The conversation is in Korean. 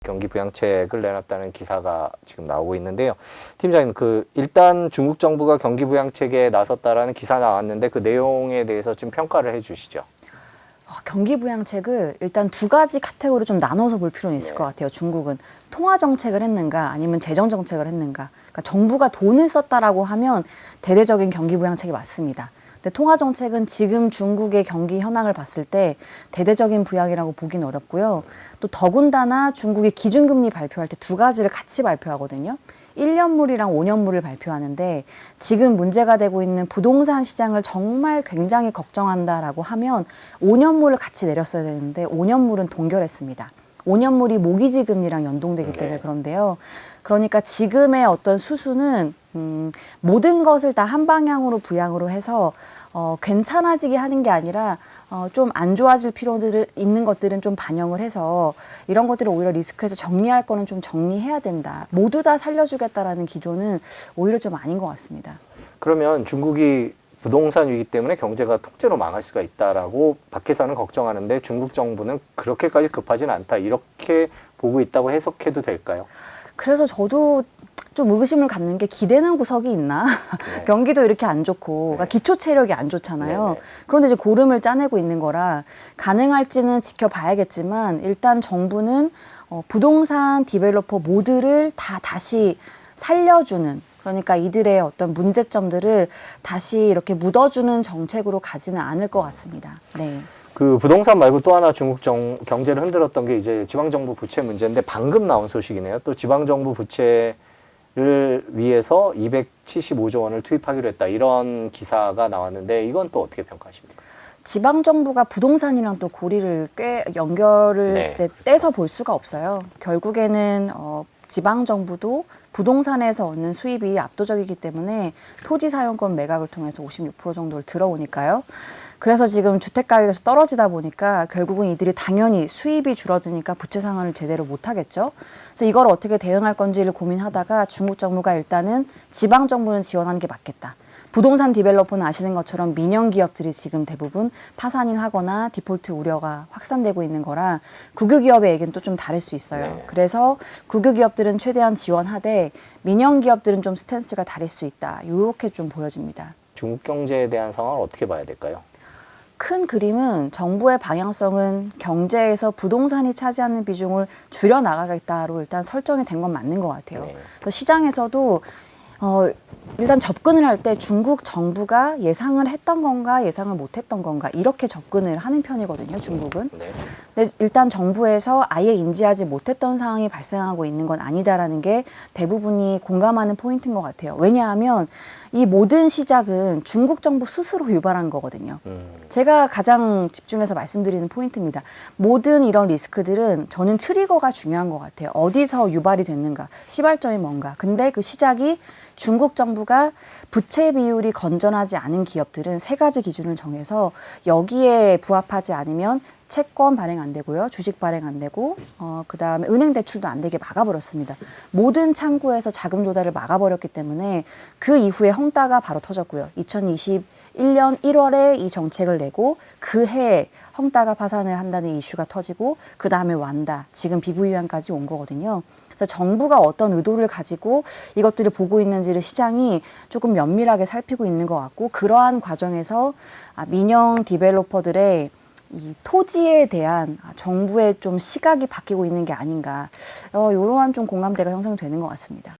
경기 부양책을 내놨다는 기사가 지금 나오고 있는데요. 팀장님, 일단 중국 정부가 경기 부양책에 나섰다라는 기사 나왔는데 그 내용에 대해서 좀 평가를 해주시죠. 경기 부양책을 일단 두 가지 카테고리로 좀 나눠서 볼 필요는 있을 것 같아요. 중국은 통화 정책을 했는가 아니면 재정 정책을 했는가. 그러니까 정부가 돈을 썼다라고 하면 대대적인 경기 부양책이 맞습니다. 근데 통화 정책은 지금 중국의 경기 현황을 봤을 때 대대적인 부양이라고 보긴 어렵고요. 또 더군다나 중국이 기준금리 발표할 때 두 가지를 같이 발표하거든요. 1년물이랑 5년물을 발표하는데 지금 문제가 되고 있는 부동산 시장을 정말 굉장히 걱정한다라고 하면 5년물을 같이 내렸어야 되는데 5년물은 동결했습니다. 5년물이 모기지 금리랑 연동되기 때문에 그런데요. 그러니까 지금의 어떤 수수는 모든 것을 다 한 방향으로 부양으로 해서 괜찮아지게 하는 게 아니라 좀 안 좋아질 필요들이 있는 것들은 좀 반영을 해서 이런 것들을 오히려 리스크에서 정리할 거는 좀 정리해야 된다. 모두 다 살려주겠다라는 기조는 오히려 좀 아닌 것 같습니다. 그러면 중국이 부동산 위기 때문에 경제가 통째로 망할 수가 있다라고 밖에서는 걱정하는데 중국 정부는 그렇게까지 급하지는 않다. 이렇게 보고 있다고 해석해도 될까요? 그래서 저도 좀 의구심을 갖는 게 기대는 구석이 있나? 네. 경기도 이렇게 안 좋고, 그러니까 기초 체력이 안 좋잖아요. 네네. 그런데 이제 고름을 짜내고 있는 거라 가능할지는 지켜봐야겠지만 일단 정부는 부동산 디벨로퍼 모두를 다 다시 살려주는, 그러니까 이들의 어떤 문제점들을 다시 이렇게 묻어주는 정책으로 가지는 않을 것 같습니다. 네. 그 부동산 말고 또 하나 중국 경제를 흔들었던 게 이제 지방정부 부채 문제인데 방금 나온 소식이네요. 또 지방정부 부채를 위해서 275조 원을 투입하기로 했다. 이런 기사가 나왔는데 이건 또 어떻게 평가하십니까? 지방정부가 부동산이랑 또 고리를 꽤 연결을 떼서 볼 수가 없어요. 결국에는 지방정부도 부동산에서 얻는 수입이 압도적이기 때문에 토지 사용권 매각을 통해서 56% 정도를 들어오니까요. 그래서 지금 주택 가격에서 떨어지다 보니까 결국은 이들이 당연히 수입이 줄어드니까 부채 상환을 제대로 못하겠죠. 그래서 이걸 어떻게 대응할 건지를 고민하다가 중국 정부가 일단은 지방 정부는 지원하는 게 맞겠다. 부동산 디벨로퍼는 아시는 것처럼 민영 기업들이 지금 대부분 파산을 하거나 디폴트 우려가 확산되고 있는 거라 국유 기업의 얘기는 또 좀 다를 수 있어요. 네. 그래서 국유 기업들은 최대한 지원하되 민영 기업들은 좀 스탠스가 다를 수 있다. 이렇게 좀 보여집니다. 중국 경제에 대한 상황을 어떻게 봐야 될까요? 큰 그림은 정부의 방향성은 경제에서 부동산이 차지하는 비중을 줄여나가겠다로 일단 설정이 된 건 맞는 것 같아요. 또 시장에서도 일단 접근을 할 때 중국 정부가 예상을 했던 건가 예상을 못했던 건가 이렇게 접근을 하는 편이거든요. 중국은. 근데 일단 정부에서 아예 인지하지 못했던 상황이 발생하고 있는 건 아니다라는 게 대부분이 공감하는 포인트인 것 같아요. 왜냐하면 이 모든 시작은 중국 정부 스스로 유발한 거거든요. 제가 가장 집중해서 말씀드리는 포인트입니다. 모든 이런 리스크들은 저는 트리거가 중요한 것 같아요. 어디서 유발이 됐는가, 시발점이 뭔가. 근데 그 시작이 중국 정부가 부채 비율이 건전하지 않은 기업들은 세 가지 기준을 정해서 여기에 부합하지 않으면 채권 발행 안 되고요. 주식 발행 안 되고 그다음에 은행 대출도 안 되게 막아버렸습니다. 모든 창구에서 자금 조달을 막아버렸기 때문에 그 이후에 헝다가 바로 터졌고요. 2021년 1월에 이 정책을 내고 그 해에 헝다가 파산을 한다는 이슈가 터지고 그다음에 완다. 지금 비부유한까지 온 거거든요. 그래서 정부가 어떤 의도를 가지고 이것들을 보고 있는지를 시장이 조금 면밀하게 살피고 있는 것 같고 그러한 과정에서 민영 디벨로퍼들의 이 토지에 대한 정부의 좀 시각이 바뀌고 있는 게 아닌가 이러한 좀 공감대가 형성되는 것 같습니다.